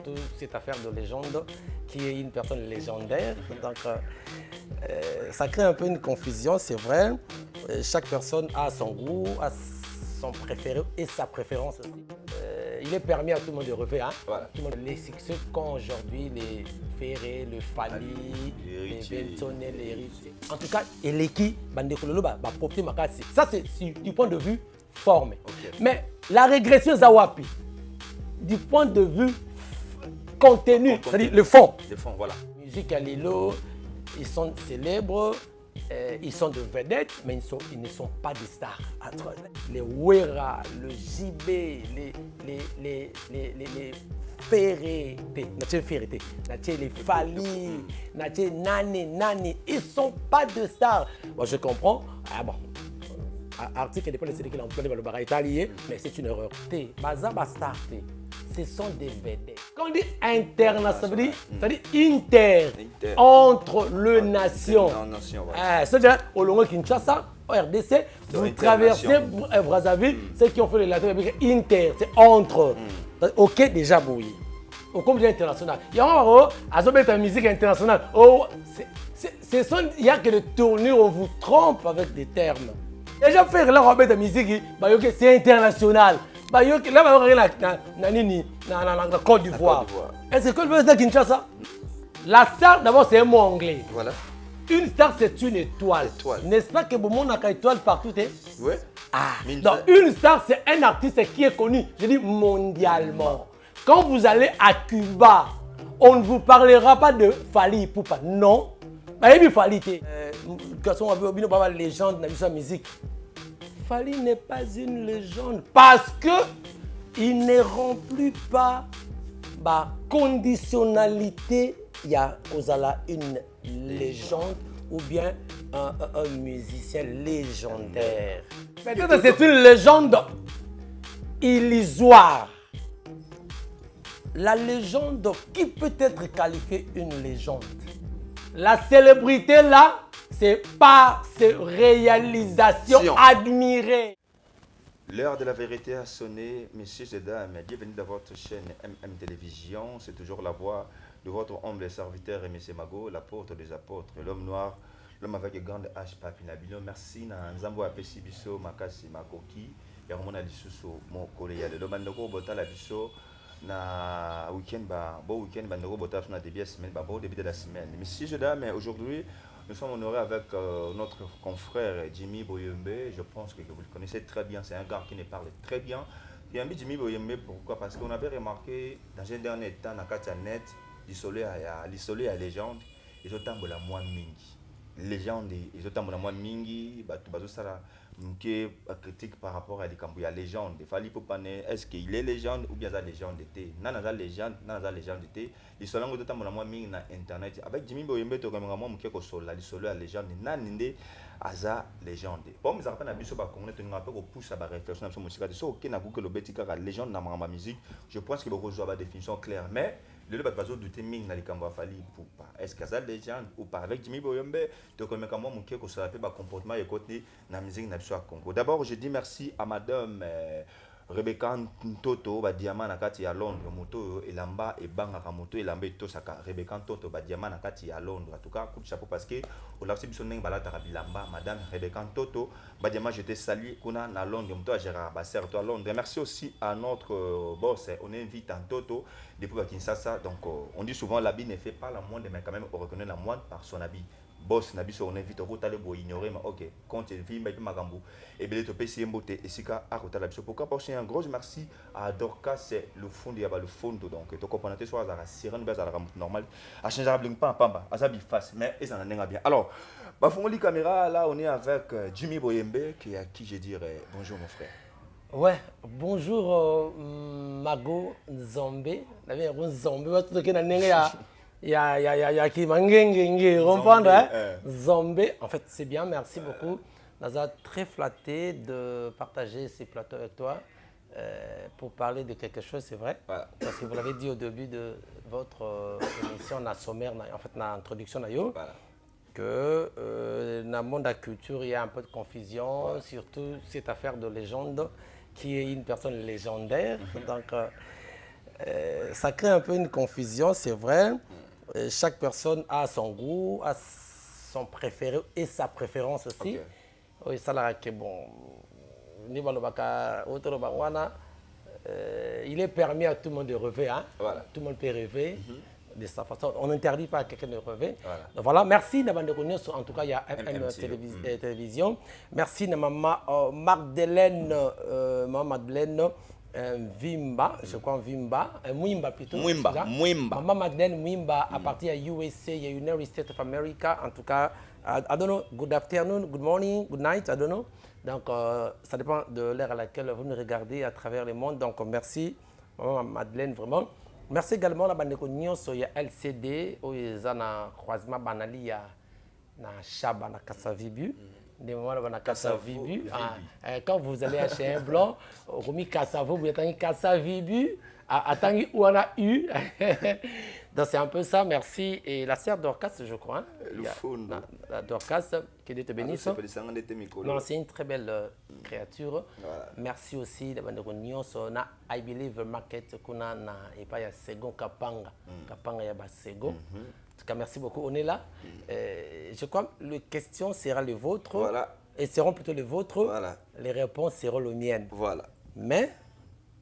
surtout cette affaire de légende, qui est une personne légendaire. Donc, ça crée un peu une confusion, c'est vrai. Chaque personne a son goût, a son préféré et sa préférence aussi. Il est permis à tout le monde de refaire. Hein? Voilà. Tout le monde, les succès qu'ont aujourd'hui les Ferré, le Fali, les Benson, les héritiers. En tout cas, Eleki, Bandekololo, Popé Makasi. Ça, c'est du point de vue forme. Okay. Mais la régression Zawapi, du point de vue contenu, c'est-à-dire le fond. Le fond, voilà. Musique à Lilo, ils sont célèbres. Ils sont de vedettes, mais ils ne sont pas des stars. Les Wera, le JB, les Ferré, les Fali, Nani, ils ne sont pas de stars. Moi, je comprends. Ah bon. Article dépend de celui qui l'a employé dans le bar italien, mais c'est une erreur. Bazaba star, ce sont des vedettes. Quand on dit international, c'est-à-dire inter, entre le nation. C'est-à-dire, au long de Kinshasa, au RDC, vous traversez Brazzaville, ceux qui ont fait le latin avec inter, c'est entre. Ok, déjà bouilli. Au combien international. Il y a une musique internationale. Il n'y a que de tournures, on vous trompe avec des termes. Déjà faire la musique, c'est international. Là, la Côte d'Ivoire. Est-ce que le dire Kinshasa? La star, d'abord, c'est un mot anglais. Voilà. Une star, c'est une étoile. N'est-ce pas que le monde a une étoile partout? Oui. Donc, une star, c'est un artiste qui est connu, je dis mondialement. Quand vous allez à Cuba, on ne vous parlera pas de Fali Ipupa. Non. Fali, légende de la musique. Fali n'est pas une légende parce qu'il ne remplit pas la conditionnalité. Il y a une légende ou bien un musicien légendaire. Peut-être c'est une légende illusoire. La légende, qui peut être qualifiée une légende? La célébrité là, c'est par ses réalisations admirées. L'heure de la vérité a sonné, messieurs et dames. Bienvenue dans votre chaîne MM Télévision. C'est toujours la voix de votre humble serviteur M. Mago, l'apôtre des apôtres, l'homme noir, l'homme avec grande H. Papinabilo. Merci na Nzambo apesi biso makasi makoki. Ya mona lisusu mon collègue de l'homme bota la biso na week-end ndeko bota na début de semaine bon début de la semaine. Messieurs et dames, aujourd'hui nous sommes honorés avec notre confrère Jimmy Boyembe. Je pense que vous le connaissez très bien. C'est un gars qui nous parle très bien. Et un Jimmy Boyembe, pourquoi? Parce qu'on avait remarqué dans un dernier temps, dans le net, l'isolé à légende, ils ont tambour la moins mingi. Légende, ils ont tambour la moins mingi. Qui critique par rapport à la légende. Il fallait pas est-ce qu'il est légende ou bien la légende était. Nana légende était. Les solons de temps moi mis na internet avec Jimmy Boyembe to comme moi mke ko sola les solo la légende naninde aza légende. Bon mais après na biso ba congolais to ngapé ko pousse ba réflexion sur musique de so OK na ku que le betika la légende na ma musique. Je pense que beaucoup jouer ba définition claire mais le bat bazo douter ming na likambo fali pour pas est-ce que ça légende ou pas avec Jimmy Boyembe to comme moi mke ko sola pe ba comportement et côté na musique na biso à Congo. D'abord je dis merci à madame Rebecca Ntoto ba diamant na kati ya Londres moto elamba e banga ka moto elamba to saka Rebecca Ntoto ba diamant na kati ya Londres en tout cas coup de chapeau parce que au lapsi biso ndeng balata ka bilamba madame Rebecca Ntoto ba diamant je te salue kuna na Londres moto a Gérard Basser to à Londres. Merci aussi à notre boss on invite Ntoto depuis Kinshasa donc on dit souvent l'habit ne fait pas la moindre mais quand même on reconnaît la moindre par son habit. Boss nabiso on invite au tale bo ignorer mais OK quand il vit mais magambo et bien to pesi mbote et sika à kotala biso pourquoi parce un gros merci à Dorcas c'est le fond il y a le fond donc to comprendre soit à sirène base à la normal à changer bling pas pamba à ça bi face mais et ça n'en bien alors bah fongoli caméra là on est avec Jimmy Boyembe qui à qui je dirais bonjour mon frère. Ouais, bonjour Mago Nzombe, la vie Nzombe va tout que na nenga ya qui mangenge comprendre hein? Zombie en fait c'est bien, merci beaucoup. Naza très flatté de partager ces plateaux avec toi pour parler de quelque chose, c'est vrai. Voilà. Parce que vous l'avez dit au début de votre émission na sommaire en fait na introduction na yo voilà. Que dans le monde de la culture il y a un peu de confusion voilà. Surtout cette affaire de légende qui est une personne légendaire donc Ça crée un peu une confusion, c'est vrai. Chaque personne a son goût, a son préféré et sa préférence aussi. Oui, ça là, que bon. Il est permis à tout le monde de rêver. Hein? Voilà. Tout le monde peut rêver de sa façon. On n'interdit pas à quelqu'un de rêver. Voilà. Donc voilà, merci Nabande Konyo. En tout cas, il y a télévision. Merci Maman Magdeleine. Maman Madeleine. Vimba, je crois Vimba, Mwimba plutôt. Mwimba. Maman Madeleine Mwimba à partir de USA, United States of America. En tout cas, I don't know, good afternoon, good morning, good night, I don't know. Donc, ça dépend de l'heure à laquelle vous nous regardez à travers le monde. Donc, merci, Maman Madeleine, vraiment. Merci également à la bande de sur LCD, où ils ont un croisement banali na Chaba, na Kassavibu. Des moments où on a Kassavibu. Quand vous allez acheter un blanc, vous avez Kassavo, vous avez Kassavibu. Attends, où on a eu. Donc c'est un peu ça, merci. Et la sœur Dorcas, je crois. Hein, la Dorcas, que Dieu te bénisse. Non, c'est une très belle créature. Voilà. Merci aussi de la réunion sur I Believe Market kuna na et pas ya Sego Kapanga. Kapanga ya ba Sego. En tout cas, merci beaucoup. On est là. Je crois que les questions seront les vôtres. Voilà. Et seront plutôt les vôtres. Voilà. Les réponses seront les miennes. Voilà. Mais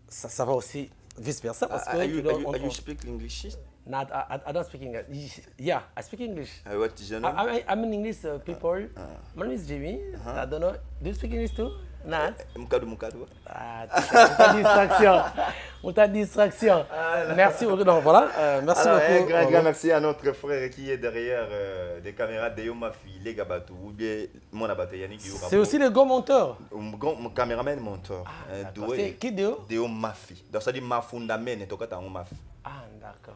ça va aussi vice versa parce que you speak English? No, I don't speak English. Yeah, I speak English. What is your name? I'm an English people. My name is Jimmy. I don't know. Do you speak English too? Not. Mukadu. Muta distraction. Merci beaucoup. Donc voilà, merci beaucoup. Grand merci à notre frère qui est derrière des caméras Deo Mafi, les Gabatou, ou bien mon abatté Yannick. C'est aussi le grand monteur. Mon caméraman monteur. C'est qui Deo? Deo Mafi. Donc ça dit ma fondament et toka tango Mafi. Ah d'accord.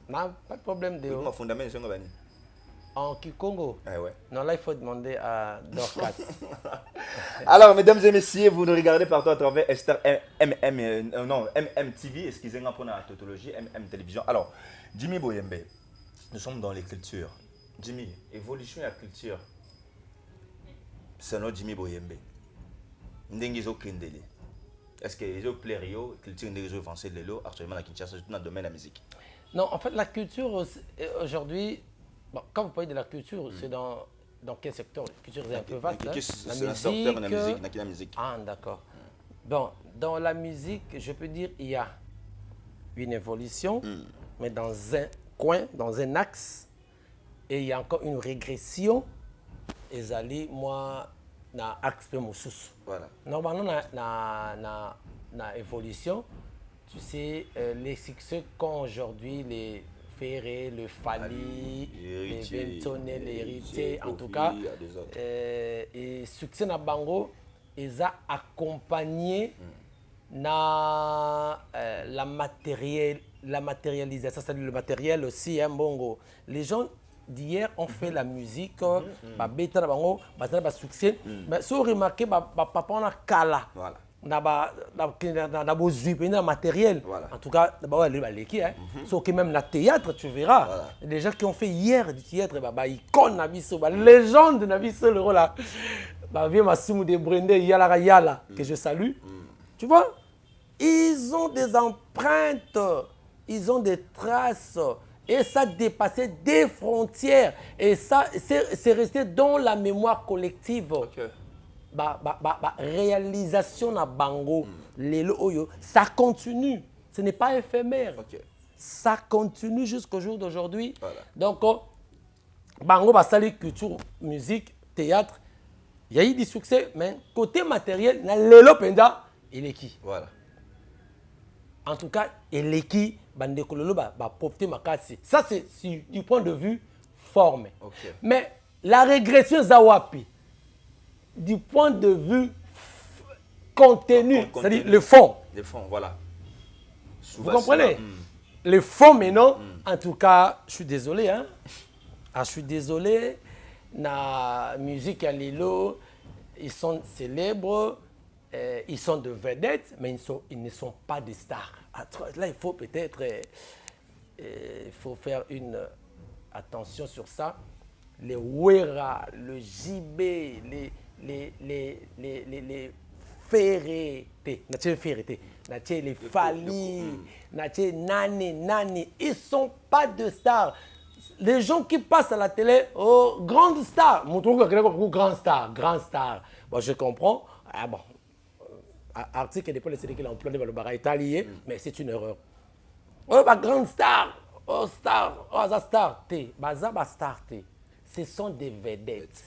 Non, pas de problème Deo. Ma fondament c'est ngabani. En Kikongo? Ouais. Non, là, il faut demander à Dorcas. Alors, mesdames et messieurs, vous nous regardez partout à travers Esther MMTV, excusez-moi pour la tautologie, MM Télévision. Alors, Jimmy Boyembe, nous sommes dans les cultures. Jimmy, évolution de la culture. C'est notre Jimmy Boyembe. N'engizo Kendele. Est-ce que les autres plaires, culture n'engizo avancée de l'eau, actuellement à Kinshasa, surtout dans le domaine de la musique? Non, en fait, la culture aujourd'hui. Bon, quand vous parlez de la culture, c'est dans quel secteur? La culture est un peu vaste. Hein? La musique. Ah, d'accord. Bon, dans la musique, je peux dire qu'il y a une évolution, mais dans un coin, dans un axe, et il y a encore une régression. Et moi, dans l'axe de Moussous. Voilà. Normalement, dans l'évolution, tu sais, les succès qu'ont aujourd'hui les Ferré, le Fali, les Ventonnet, les héritiers, en tout cas, et succès na bango, ils ont accompagné la matérialisation, c'est-à-dire le matériel aussi, hein, bongo. Les gens d'hier ont fait la musique, bêta na bango, ba succès, mais si vous remarquez, papa on a kala. Voilà. Matériel. Voilà. En tout cas, sauf que même le théâtre, tu verras. Voilà. Les gens qui ont fait hier du théâtre, icône, légende, le rôle là. Vieux Massimo de Brende, Yala, que je salue. Tu vois, ils ont des empreintes, ils ont des traces. Et ça dépassait des frontières. Et ça, c'est resté dans la mémoire collective. Okay. Réalisation na bango lelo oyo, ça continue, ce n'est pas éphémère. Okay. Ça continue jusqu'au jour d'aujourd'hui. Voilà. Donc bango basali culture, musique, théâtre, il y a eu du succès, mais côté matériel na lelo penda il est qui? Voilà. En tout cas, il est qui bandeko lelo ba profiter makasi. Ça c'est du point de vue forme. Okay. Mais la régression zawapi du point de vue contenu, c'est-à-dire le fond. Le fond, voilà. Vous comprenez? Le fond maintenant, en tout cas, je suis désolé. Hein? Je suis désolé. La musique à Lilo, ils sont célèbres, ils sont de vedettes, mais ils ne sont pas des stars. Là, il faut peut-être faire une attention sur ça. Les Wera, le JB, les Ferreté, les Fali, Nani, ils sont pas de stars. Les gens qui passent à la télé, oh, grande star, grand star. Bon, je comprends. Ah bon, article dépend de celui qui l'emploie dans le bar italien, mais c'est une erreur. Oh, bah, grande star, oh, star, oh, ça star, star, ce sont des vedettes.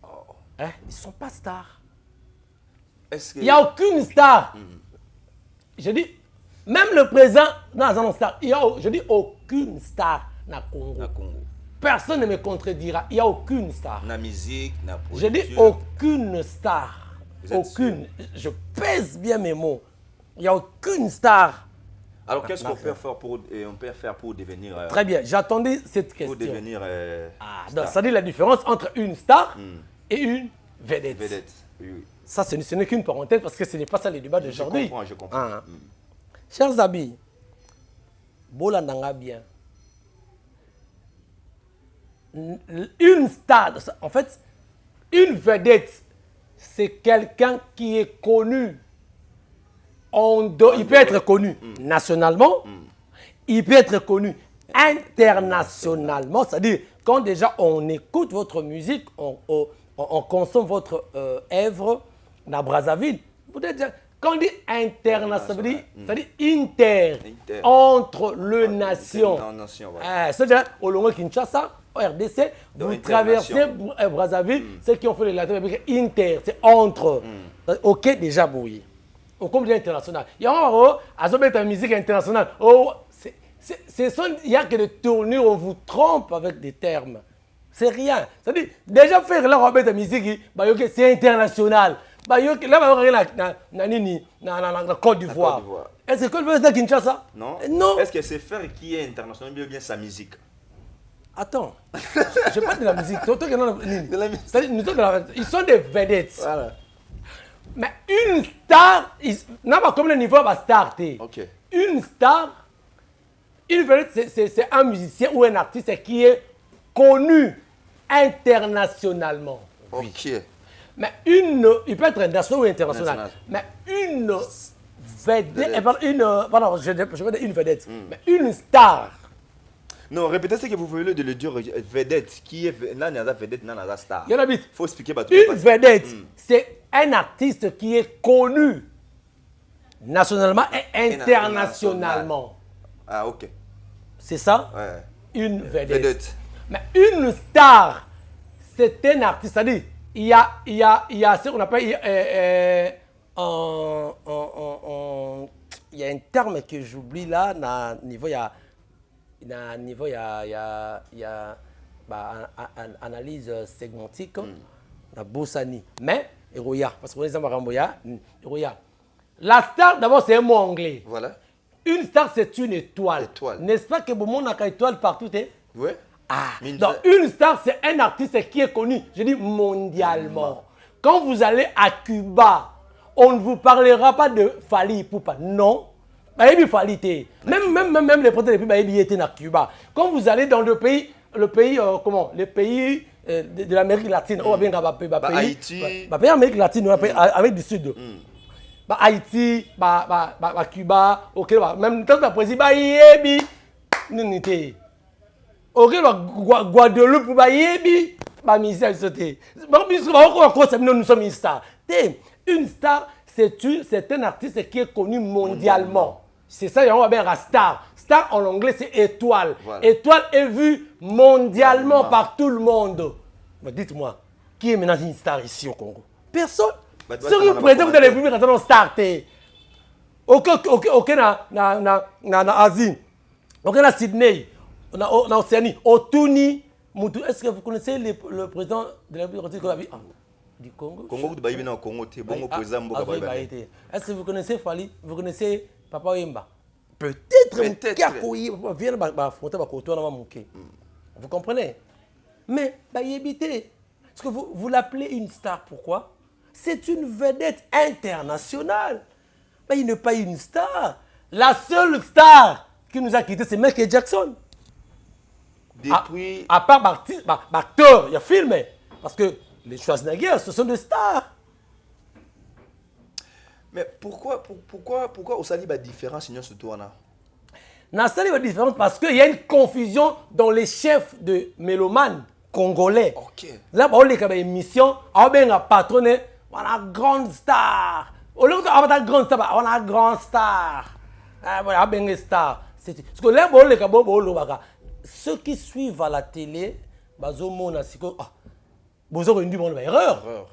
Oh. Hein? Ils ne sont pas stars. Il n'y a aucune star. Je dis, même le président, non, non, star. Je dis aucune star na Congo. Personne ne me contredira. Il n'y a aucune star. Na musique, na je dis aucune star. Aucune. Je pèse bien mes mots. Il n'y a aucune star. Alors, qu'est-ce qu'on peut faire pour devenir... Très bien, j'attendais cette question. Pour devenir... donc, ça dit la différence entre une star et une vedette. Oui. Ça, ce n'est qu'une parenthèse parce que ce n'est pas ça le débat d'aujourd'hui. Je comprends. Chers amis, Bolandanga bien. Une star, en fait, une vedette, c'est quelqu'un qui est connu. Il peut être connu nationalement, il peut être connu internationalement. C'est-à-dire, quand déjà on écoute votre musique, on consomme votre œuvre dans Brazzaville, vous dites, quand on dit international, c'est-à-dire inter, entre le nation. C'est-à-dire, au Longo Kinshasa, au RDC, vous traversez Brazzaville, ceux qui ont fait les latins, inter, c'est entre. Ok, déjà bouilli. Au combien international. Il y a une musique internationale. Il n'y a que des tournures, on vous trompe avec des termes. C'est rien. C'est-à-dire, déjà faire la musique, c'est international. Là, la Côte d'Ivoire. Est-ce que le veut Kinshasa? Non. Non. Est-ce que c'est faire qui est international ou bien sa musique? Attends, je parle de la musique. Ils sont des vedettes. Voilà. Mais une star, n'a pas comme le niveau de star. Okay. Une star, une vedette, c'est un musicien ou un artiste qui est connu internationalement. Ok. Oui. Mais il peut être national ou international. Mais une vedette, pardon, je veux dire une vedette, mais une star. Non, répétez ce que vous voulez de le dire, vedette, qui est vedette, star. Il faut expliquer. Une vedette, c'est un artiste qui est connu nationalement et internationalement. Ah, ok. C'est ça? Ouais. Une vedette. Mais une star, c'est un artiste. C'est-à-dire, il y a ce qu'on appelle... il y a un terme que j'oublie là, au niveau, il y a analyse segmentique, la Bossani. Mais, parce qu'on est en Maramboya, la star, d'abord, c'est un mot anglais. Voilà. Une star, c'est une étoile. N'est-ce pas que le monde a une étoile partout? Oui. Donc, une star, c'est un artiste qui est connu, je dis mondialement. Quand vous allez à Cuba, on ne vous parlera pas de Fally Ipupa. Non. Même les présidents de pays étaient à Cuba. Quand vous allez dans le pays de l'Amérique latine, Haïti, Amérique latine, Amérique du Sud. Haïti, Cuba, même quand le président Guadeloupe, nous sommes une star. Une star, c'est un artiste qui est connu mondialement. C'est ça, on va bien la star. Star en anglais, c'est étoile. Voilà. Étoile est vue mondialement par tout le monde. Dites-moi, qui est maintenant une star ici au Congo? Personne. Si vous présentez, vous allez publier une star. Ok, na Asie, ok, na Sydney, na Océanie, Otuni, est-ce que vous connaissez le président de la République du Congo? Est-ce que vous connaissez Fally? Vous connaissez Papa Wemba? Peut-être. Vous comprenez? Mais est-ce que vous l'appelez une star? Pourquoi? C'est une vedette internationale. Mais il n'est pas une star. La seule star qui nous a quittés, c'est Michael Jackson. Depuis... À part acteur, il y a film. Parce que les Schwarzenegger, ce sont des stars. Mais pourquoi au sali la différence sinon ce tournant? Na sali la différence parce qu'il y a une confusion dans les chefs de mélomanes congolais. OK. Là, on a une émission, on a un patron, on a une grande star. Au lieu d'avoir une grande star, on a une grande star. On a une star. Parce que là, ceux qui suivent à la télé, erreur.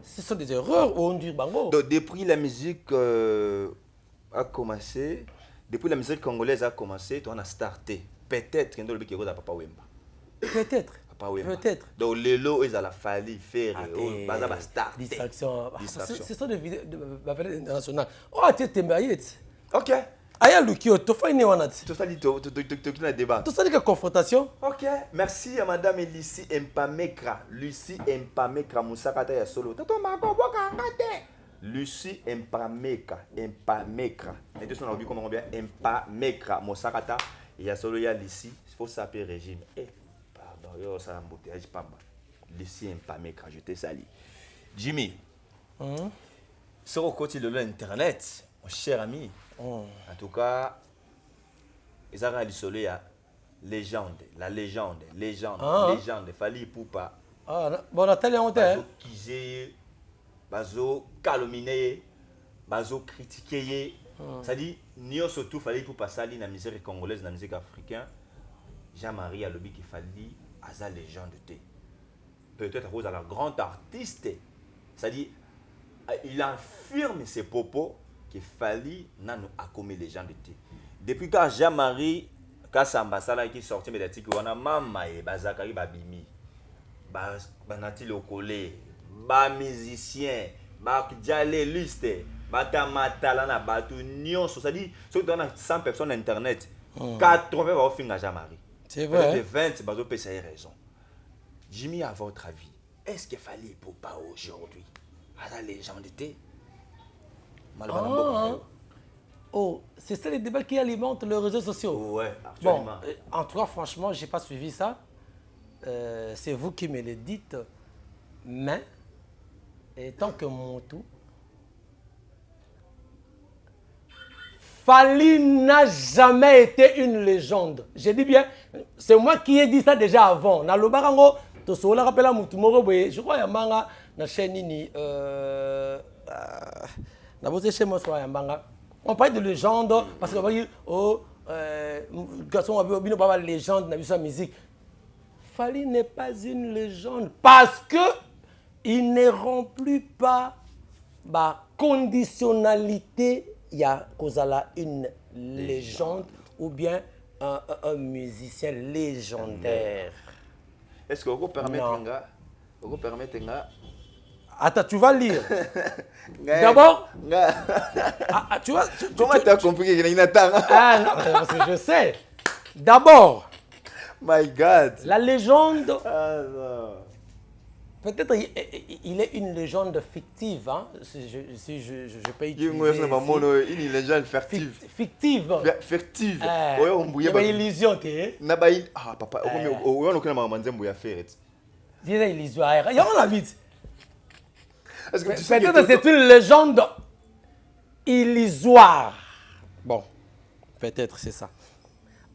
Ce sont des erreurs où on dit bango. Donc depuis la musique a commencé, depuis la musique congolaise a commencé, on a starté. Peut-être qu'il y a des gens qui Papa Wemba. Peut-être. Peut-être. Donc les lots, ils allaient fallu faire starter. Distraction. Ce sont des vidéos internationales. Oh, tu es marié. OK. Aya Lukio, tu fais une wanati. Tout ça dit tu as débat. Tout ça dit que confrontation. OK. Merci à madame Lucie Mpamekra. Lucie Mpamekra Musakata ya solo. Tato mako boka ngate. Lucie Mpamekra. Et tout ça on a vu comment on bien Mpamekra Musakata ya solo ya Lucie. Il faut s'appeler régime. Pardon, yo ça embouteillage pas mal. Lucie Mpamekra, je te salue. Jimmy. Sur le côté de l'internet, mon cher ami. En tout cas, ils ont réalisé la légende. Fali Poupa. Bon, Nathalie, on t'a. Bazo calomnier, bazo critiquer. C'est-à-dire, nous surtout Fali Poupa sali na musique congolaise, na musique africaine. Jean-Marie a lobby qui fallait à sa légende. Peut-être à cause de la grande artiste. C'est-à-dire, il affirme ses propos. Qu'il fallait nous accommer les gens de thé. Depuis que Jean-Marie, quand Sambasala qui sortit médiatique, on a maman et Bazakari Babimi, Banati Lokole, ba musicien, ba Djale Liste, Batamatalana, Batu Nyon, c'est-à-dire, ceux qui ont 100 personnes sur Internet, 80 vont finir à Jean-Marie. C'est vrai. Peut-être 20, Bazo PCA raison. Jimmy, à votre avis, est-ce qu'il fallait pour pas aujourd'hui à la légende de thé? Oh, c'est ça les débats qui alimentent les réseaux sociaux. Ouais, actuellement. Bon, en tout cas, franchement, je n'ai pas suivi ça. C'est vous qui me le dites. Mais, tant que mon tout, Fali n'a jamais été une légende. Je dis bien, c'est moi qui ai dit ça déjà avant. Dans le barango, je crois qu'il y a un na chaîne on parle de légende parce qu'on va dire oh garçon a bien pas légende dans sa musique. Fali n'est pas une légende parce que il ne remplit pas la conditionnalité il y a une légende ou bien un musicien légendaire. Est-ce que vous permettez attends, tu vas lire. D'abord, tu vois. Comment tu as compris qu'il y a une attente? Ah non, parce que je sais. D'abord, my God. La légende. Ah non. Peut-être il est une légende fictive, hein, si je peux utiliser. Une légende fictive. Fictive. Fictive. Il y a une illusion, tu ah papa, on a une faire. Il y a une illusion. Il y a une vite. Peut-être c'est une légende illusoire. Bon, peut-être c'est ça.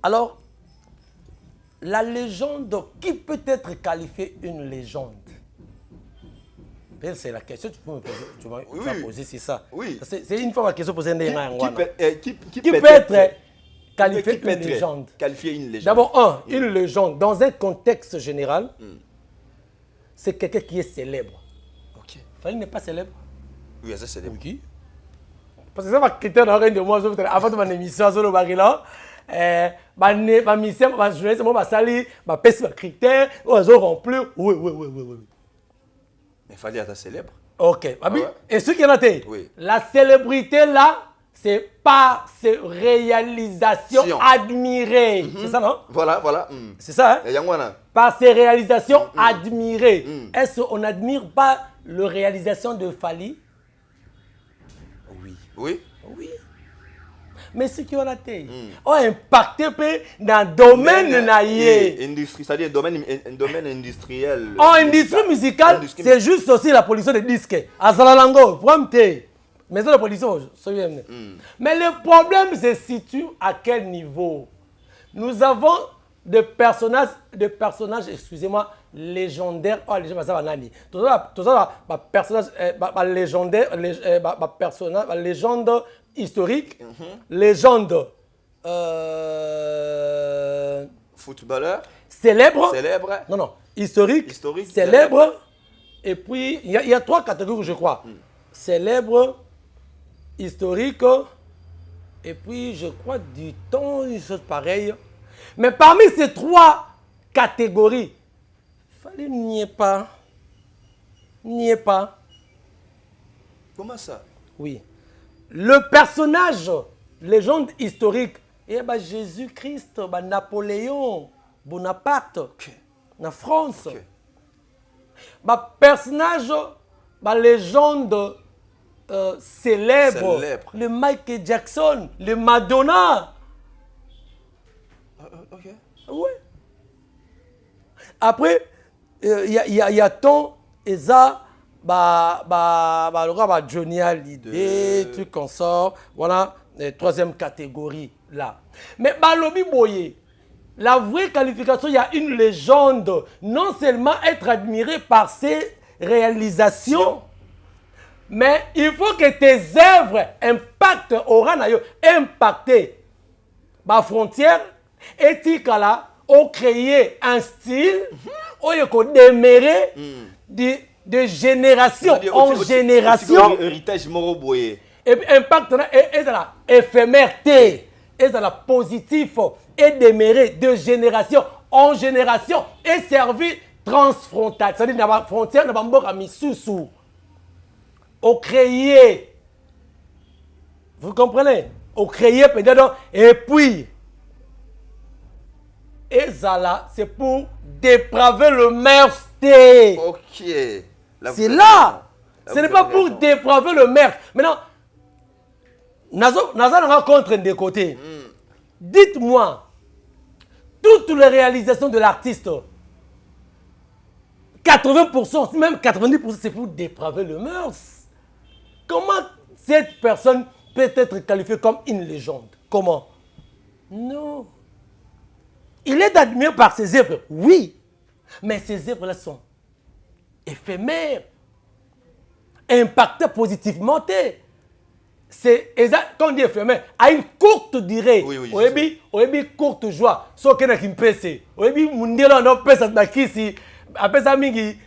Alors, la légende, qui peut être qualifiée une légende? C'est la question que tu peux me poser. Tu vas poser, c'est ça. Oui. C'est une fois la question posée. Qui peut être qualifiée une légende? D'abord, une légende, dans un contexte général, c'est quelqu'un qui est célèbre. Fali n'est pas célèbre. Oui, c'est célèbre. Qui? Parce que ça va quitter dans rien de moi avant de mon émission sur le baril-là. Ma mission, ma journaliste, ma sali, ma pèse, ma critère, ils auront plus. Oui. Mais Fali est célèbre. Ok. Ah ouais? Et ce qui en a été, la célébrité là, c'est par ses réalisations admirées. C'est ça, non? Voilà. C'est ça, hein? Par ses réalisations admirées. Est-ce qu'on n'admire pas la réalisation de Fali? Oui. Mais ce qui on a été, on a impacté dans le domaine de industrie, c'est-à-dire un domaine industriel. En industrie musicale, c'est juste aussi la production de disques. À Zalalango, pour me maison de production. Mais le problème se situe à quel niveau? Nous avons des personnages, excusez-moi, légendaires. Oh, les gens, ça va nani. Tout ça, personnage légendaire, personnage, légende historique, légende. Footballeur. Célèbre. Non. Historique. Célèbre. Et puis, il y a 3 catégories, je crois. Célèbre, historique, et puis, je crois, du temps, une chose pareille. Mais parmi ces 3 catégories, il fallait n'y pas. Comment ça? Oui. Le personnage, légende historique, Jésus-Christ, Napoléon, Bonaparte, en France. Personnage, légende célèbre, le Michael Jackson, le Madonna. Oui. Après, il y a ton et ça, Johnny Hallyday, truc qu'on sort, voilà, 3e catégorie là. Mais Balobi Boye, la vraie qualification, il y a une légende, non seulement être admiré par ses réalisations, mais il faut que tes œuvres impactent ma frontière et tikala ont créé un style où il faut démérer de génération en génération. Héritage moroboye. Et puis impact est la éphémèreté, est la positif et déméré de génération en génération et servi transfrontal. C'est-à-dire dans la frontière, dans la frontière, misusu. Au créé. Vous comprenez? Au créé peut-être. Et puis, et ça là, c'est pour dépraver le meurtre. Ok. C'est là. Ce n'est pas pour dépraver le meurtre. Maintenant, Nazar rencontre des côtés. Dites-moi, toutes les réalisations de l'artiste, 80%, même 90%, c'est pour dépraver le mœurs. Comment cette personne peut être qualifiée comme une légende? Comment? Non. Il est admiré par ses œuvres, oui. Mais ces œuvres-là sont éphémères, impactées positivement. C'est exact, quand on dit éphémère, à une courte durée. Oui. Oyebi courte joie. So kena kimpese. Oyebi mundelo no pesa bakisi. Apesa mingi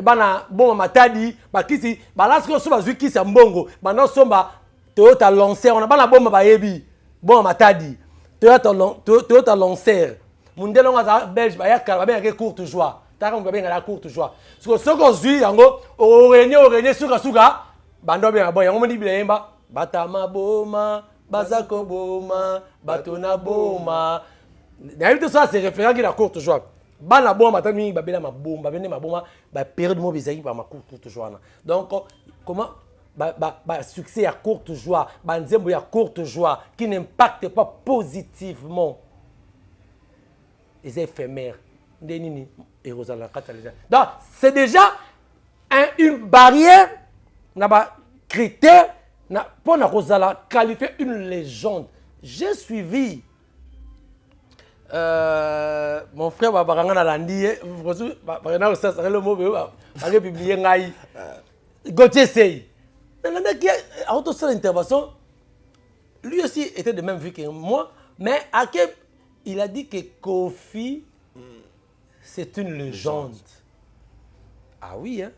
bana bon matadi bakisi balasko so bazwi kisi mbongo. Bana somba Toyota Lancer. On a bana bomba bayebi. Bon matadi. Toyota Lancer. Mundelo ngaza belge bayaka ba courte joie. Taka mbabenga la courte joie. Soko zwi yango orenye suka. Bando bien bon yango moni bilemba batama boma bazako boma batona boma. D'ailleurs tout ça c'est référent qui la courte joie. Bana boma tami babela mabomba bene maboma ba période mo bizaki par ma courte joie. Donc comment succès à courte joie, banzembo ya courte joie qui n'impacte pas positivement les éphémères. Ndenini erosala catalyseur. Donc c'est déjà une barrière. N'a pas critère pour qualifier une légende. J'ai suivi mon frère Babaranga Landi, le mot publié Ngaï. Gauthier Sey. A intervention, lui aussi était de même vie que moi, mais il a dit que Kofi, c'est une légende. Ah oui, hein?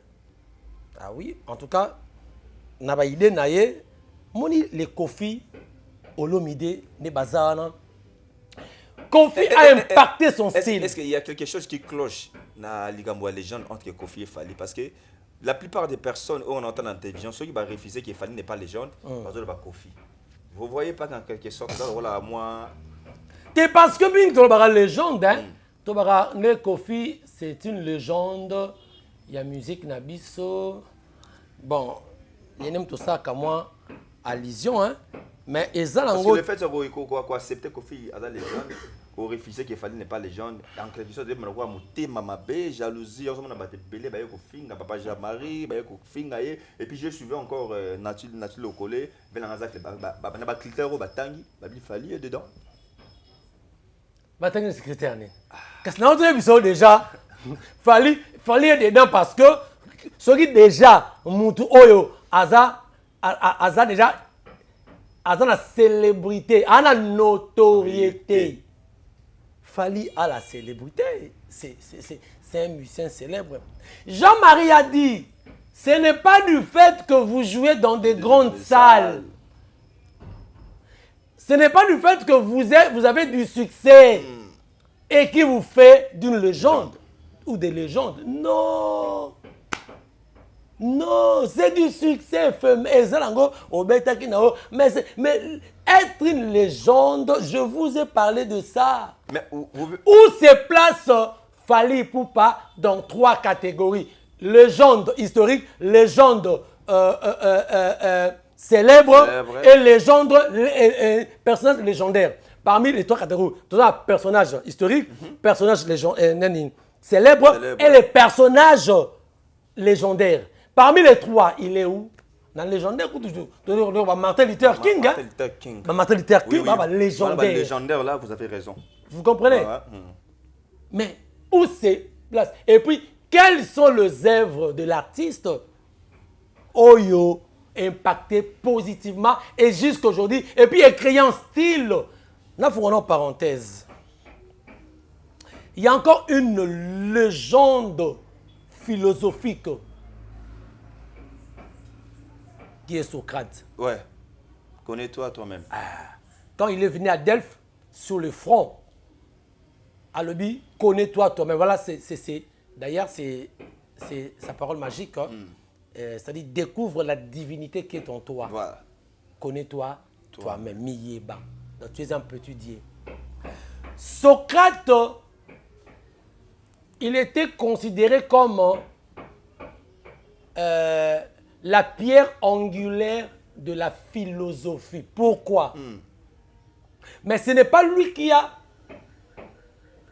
Ah oui, en tout cas, naba idée naye, moni le Kofi Olomide ne bazana. Kofi a impacté son style. Est-ce qu'il y a quelque chose qui cloche dans Ligambo légende entre Kofi et Fally? Parce que la plupart des personnes où on entend dans la télévision, ceux qui vont refuser que Fally n'est pas légende, parce que Kofi. Vous voyez pas qu'en quelque sorte, voilà moi. C'est parce que bien tu la légende, hein. Ne Kofi, c'est une légende. Il y a musique Nabiso. Bon, il y a tout ça comme moi à Lyon, hein. Mais eza Parce nango que le fait qu'on accepte qu'on fait à la légende, qu'on refuse qu'il fallait n'est pas légende, en quelque sorte, on a monté ma jalousie, on a battu belé, bah yoko finga, papa Jean-Marie, bah yoko finga et puis je suivais encore nature au collé, ben en azak, bah na critère au batangi, bah il fallait dedans. Batangi le secrétaire né. Parce que dans notre épisode déjà, fallait dedans parce que ce qui déjà mutu oyo aza déjà aza la célébrité, à la notoriété. Fali à la célébrité. C'est un musicien célèbre. Jean-Marie a dit, ce n'est pas du fait que vous jouez dans des grandes salles. Ce n'est pas du fait que vous avez du succès et qui vous fait d'une légende ou des légendes. Non. Non, c'est du succès éphémère. Mais être une légende, je vous ai parlé de ça. Mais où se place Fally Ipupa dans 3 catégories. Légende historique, légende célèbre et légende personnage légendaire. Parmi les 3 catégories, tu as personnage historique, personnage célèbre et les personnages légendaires. Parmi les 3, il est où? Dans le légendaire, Martin Luther King. Martin Luther King, légendaire. Légendaire, là, vous avez raison. Vous comprenez? Mais où c'est place? Et puis, quelles sont les œuvres de l'artiste Oyo impacté positivement et jusqu'aujourd'hui? Et puis, écrit en style. Là, il faut une parenthèse. Il y a encore une légende philosophique qui est Socrate. Ouais. Connais-toi toi-même. Quand il est venu à Delphes, sur le front, à l'objet, connais-toi toi-même. Voilà, d'ailleurs, c'est sa parole magique. Hein. C'est-à-dire, découvre la divinité qui est en toi. Voilà. Connais-toi toi-même. Miyeba. Donc, tu es un petit Dieu. Socrate, il était considéré comme la pierre angulaire de la philosophie. Pourquoi? Mais ce n'est pas lui qui a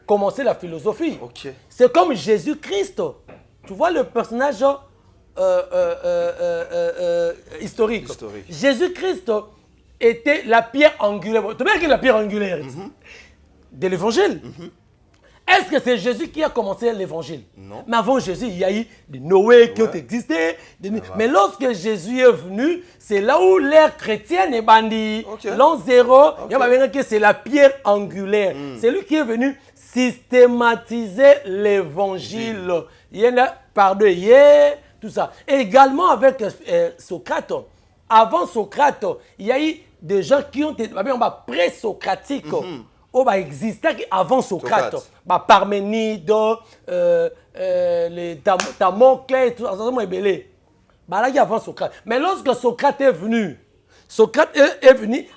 commencé la philosophie. Okay. C'est comme Jésus-Christ. Tu vois le personnage historique. Jésus-Christ était la pierre angulaire. Tu vois qui est la pierre angulaire de l'évangile. Est-ce que c'est Jésus qui a commencé l'évangile? Non. Mais avant Jésus, il y a eu des Noé qui ont existé. Mais lorsque Jésus est venu, c'est là où l'ère chrétienne est bandit. L'an 0, c'est la pierre angulaire. C'est lui qui est venu systématiser l'évangile. Il y en a par deux, tout ça. Et également avec Socrate. Avant Socrate, il y a eu des gens qui ont été pré-socratiques. Oh, bah, existait avant Socrate. Bah, Parménide, les Damoclès, tout ça, bah, là, il y a avant Socrate. Mais lorsque Socrate est venu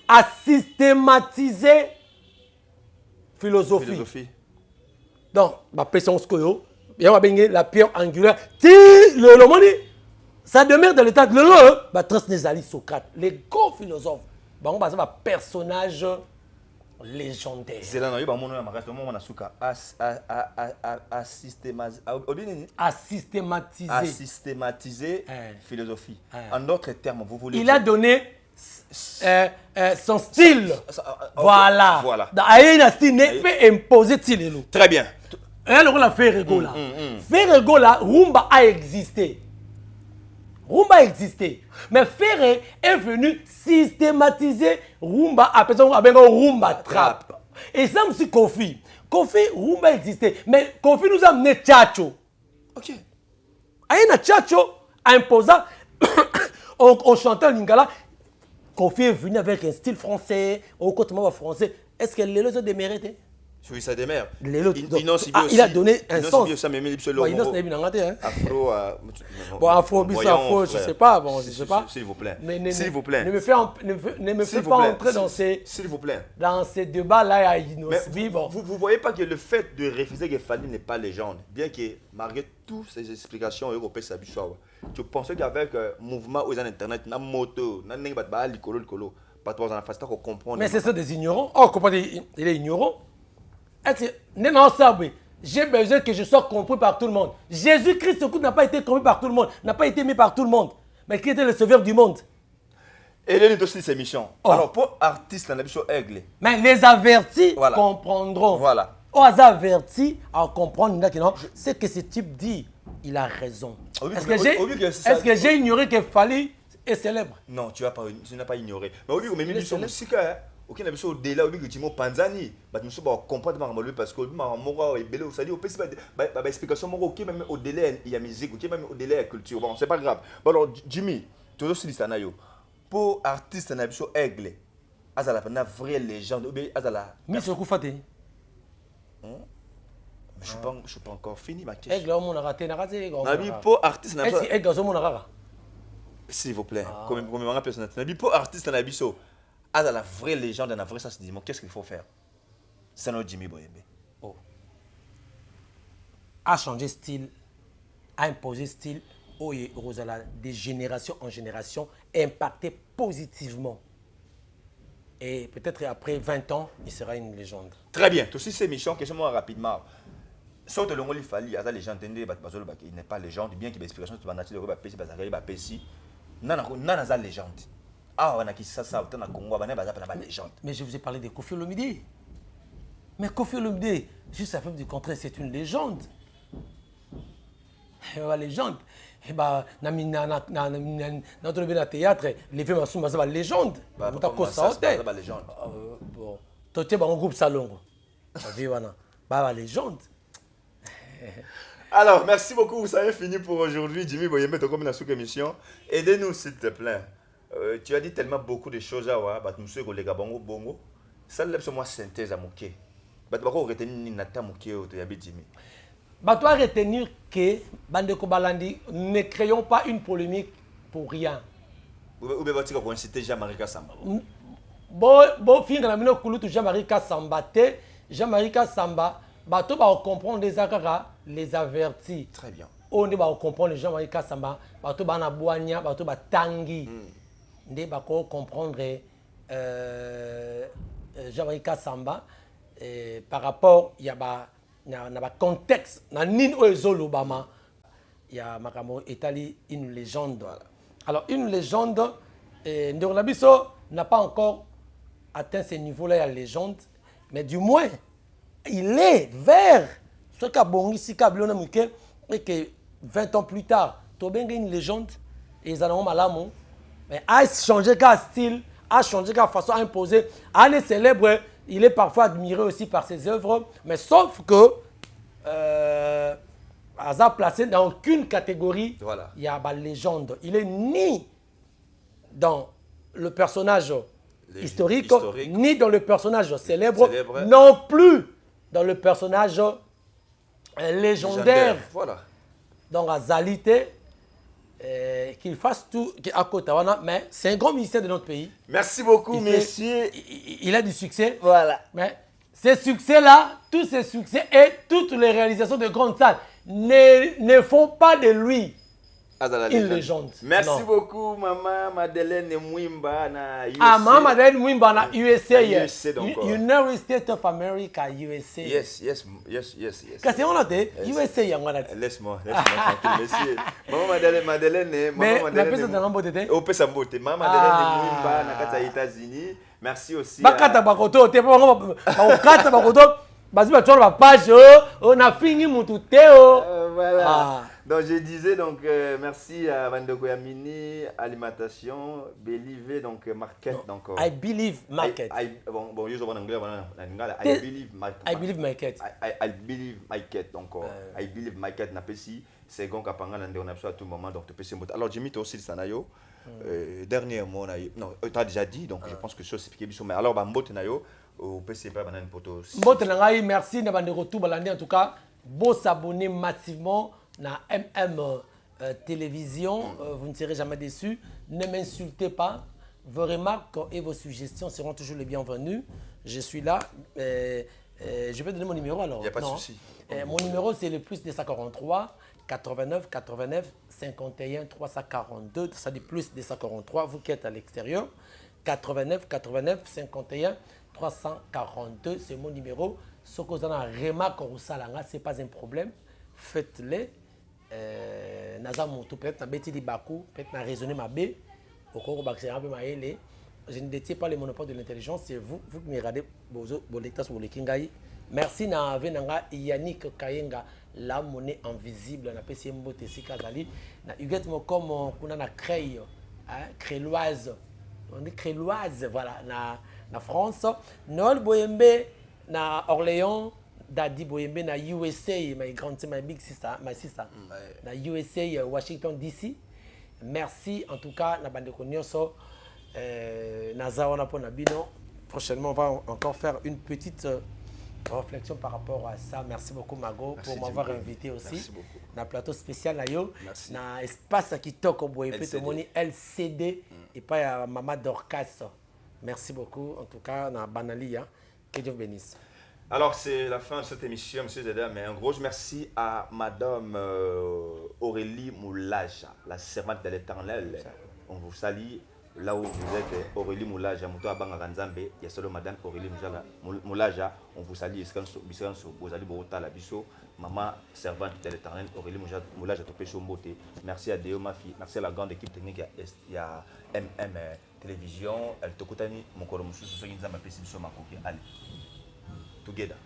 à systématiser philosophie. Donc, bah, la pierre angulaire, le monde, ça demeure dans l'état de l'eau, bah, Transnésali Socrate, les grands philosophes, bah, on va dire personnage légendaire. C'est là, à systématiser philosophie. En d'autres termes, vous voulez il a donné son style. Voilà. Il a imposé style. Très bien. Alors, on a fait Ferrego. Ferrego, Rumba a existé. Mais Ferré est venu systématiser Rumba, appelé Rumba Trap. Et ça, c'est Kofi. Rumba existait. Mais Kofi nous a amené Tchacho. Ok. Aïna Tchacho, imposant, on chantait Lingala. Kofi est venu avec un style français, au côté français. Est-ce que les autres déméritent? Oui, ça démère. Il a donné un sens. Afro, je sais pas. S'il vous plaît. S'il vous plaît. Ne me fais pas entrer dans ces débats-là. Vous voyez pas que le fait de refuser que Fally n'est pas légende, bien que malgré toutes ces explications européennes, tu pensais qu'avec le mouvement aux Internet, na moto, na n'importe quoi, Pas toi, on a fait ça qu'on comprend. Mais c'est ça des ignorants. Oh, comment il est ignorant? Non, ça, oui. J'ai besoin que je sois compris par tout le monde. Jésus-Christ n'a pas été compris par tout le monde, n'a pas été aimé par tout le monde. Mais qui était le sauveur du monde? Et les aussi, c'est méchant. Oh. Alors, pour artistes, on a vu aigle. Mais les avertis Voilà. comprendront. Voilà. Aux avertis à comprendre, c'est que ce type dit, il a raison. Est-ce que j'ai ignoré que Fally est célèbre? Non, tu n'as pas ignoré. Mais au lieu de me dire musique, aucun n'a au-delà, au lieu que tu m'as Panzani, tu me comprendre parce que je est belé, ça dit, explication, ok, même au-delà, il y a musique, ok, même au-delà, il y a culture. Bon, c'est pas grave. Bon, alors, Jimmy, tu as aussi dit ça, pour artiste, on a vu aigle. Azala, une vraie légende, ou bien Azala. Miss Koufate. Je ne suis pas encore fini ma question. Aigle, on a raté. Pour artiste, on a vu aigle, on a raté. S'il vous plaît, comme un personnage. Pour artiste, on a vu ça. La vraie légende, la vraie sens, qu'est-ce qu'il faut faire? C'est notre Jimmy Boyembe. Oh. A changé style, a imposé style, Rosala, de génération en génération, impacté positivement. Et peut-être après 20 ans, il sera une légende. Très bien. Tout c'est méchant, question rapidement. Sauf que il fallait, les gens entendaient, il n'est pas légende, bien qu'il y ait explication sur la nature de la Pessi, non, légende. Ah, on a qui ça, on a Congo, on a légende. Mais je vous ai parlé de Koffi Olomide. Mais Koffi Olomide, juste à faire du contraire, c'est une légende. Une légende. Et bah, dans le théâtre, les films sont une légende. Bon, tu es un groupe salon. Légende. Alors, merci beaucoup. Ça est fini pour aujourd'hui. Jimmy Boyembe, tu comme une émission. Aidez-nous, s'il te plaît. Tu as dit tellement beaucoup de choses à voir. Monsieur Golega Bongo Bongo. Ça lève sur moi synthèse à moquer. Tu vas retenir Nata Moké au Jimmy. Tu dois retenir que, Bandeko Balandi, ne créons pas une polémique pour rien. Ou bien tu vas citer Jean-Marie Kassamba. Bon, finalement, Jean-Marie Kassamba, Jean-Marie Kassamba, tu vas comprendre les avertis. Très bien. On va comprendre les Jean-Marie Kassamba, tu vas boigner, tu vas tanguy. On va comprendre Jean-Marie Kassamba par rapport à le contexte, il y a une légende. Alors, une légende, Ndorlabiso n'a pas encore atteint ce niveau-là, la légende, mais du moins, il est vers ce qu'a bon ici, et que 20 ans plus tard, tu as une légende, et ils ont malamou, mais a changé de style, a changé de façon à imposer, à les célèbre. Il est parfois admiré aussi par ses œuvres, mais sauf que Azar placé dans aucune catégorie, voilà. Il y a la légende. Il est ni dans le personnage historique, ni dans le personnage célèbre, non plus dans le personnage légendaire. Voilà. Donc, Azalité, qu'il fasse tout à Kotawana, mais c'est un grand ministère de notre pays. Merci beaucoup, messieurs. Il a du succès. Voilà. Mais ces succès-là, tous ces succès et toutes les réalisations de grandes salles ne font pas de lui une légende. Merci beaucoup, Maman Madeleine Mwimba na USA. Ah, Maman Madeleine Mwimba na USA. United States of America, USA. Yes. Qu'est-ce qu'on a dit? USA, il y a un Laisse-moi, tranquille, monsieur. Maman Madeleine, mais la personne de l'ambote. Au Pessambote. Maman Madeleine Mwimba na kata États-Unis. Merci aussi. Bakata bakoto, t'es pas vraiment bakata bakoto. Basi ba tsholo ba page, on a fini mutu teo. Voilà. Donc je disais merci à Vandoko Yamini, alimentation, Believe donc market donc. I believe market. Bon, je vois en anglais I believe market. I believe market. I believe market donc I believe market na pesi c'est gon kapanga na on a à tout moment donc pesi mbot. Alors Jimmy toi aussi sanayo dernier mot non tu as déjà dit donc je pense que ça c'est piqué biso mais alors ba mbot na yo au PC pas banane poto. Mbot na ngai merci na bande retour balandi en tout cas beau s'abonner massivement na télévision, vous ne serez jamais déçus. Ne m'insultez pas. Vos remarques et vos suggestions seront toujours les bienvenues. Je suis là. Je vais donner mon numéro alors. Il n'y a pas de souci. Mon numéro c'est le plus 243 89 89 51 342. Ça dit plus 243. Vous qui êtes à l'extérieur. 89 89 51 342, c'est mon numéro. Ce que vous avez remarqué, ce n'est pas un problème. Faites-le. Peut-être na beti bakou, peut-être na raisonner ma bé. Je ne détiens pas le monopole de l'intelligence, c'est vous qui me regardez vos lecteurs sur le Kingai. Merci na venanga Yannick Kayenga, la monnaie invisible na PC Mbote Sikazali. Na Huguette Mokom kuna na Creil, Créloise. On dit Créloise, voilà, na France. Noël Boyembe na Orléans. Daddy Boyembe na USA, my big sister, my sister. Na USA, Washington DC. Merci en tout cas na bande konyoso na zawana pour nabino. Prochainement, on va encore faire une petite réflexion par rapport à ça. Merci beaucoup Mago pour m'avoir invité aussi. Merci beaucoup. Na plateau spécial na yo. Merci. Na espace qui toque Boyembe to moni LCD et pas Mama Dorcas. Merci beaucoup en tout cas na Banalia. Que Dieu vous bénisse. Alors, c'est la fin de cette émission, M. Zeda, mais un gros merci à Madame Aurélie Moulaja, la servante de l'Éternel. On vous salue là où vous êtes, Aurélie Moulaja, Mouto Abanga Ranzambe, il y a seulement Madame Aurélie Moulaja, on vous salue, vous allez Borota la Bisso, maman servante de l'Éternel, Aurélie Moulaja, Topécho Mbote. Merci à Deo Mafi, merci à la grande équipe technique, il y a MM Télévision, elle te coûte mon corps, monsieur, ce soir, il y a un peu de allez. Together.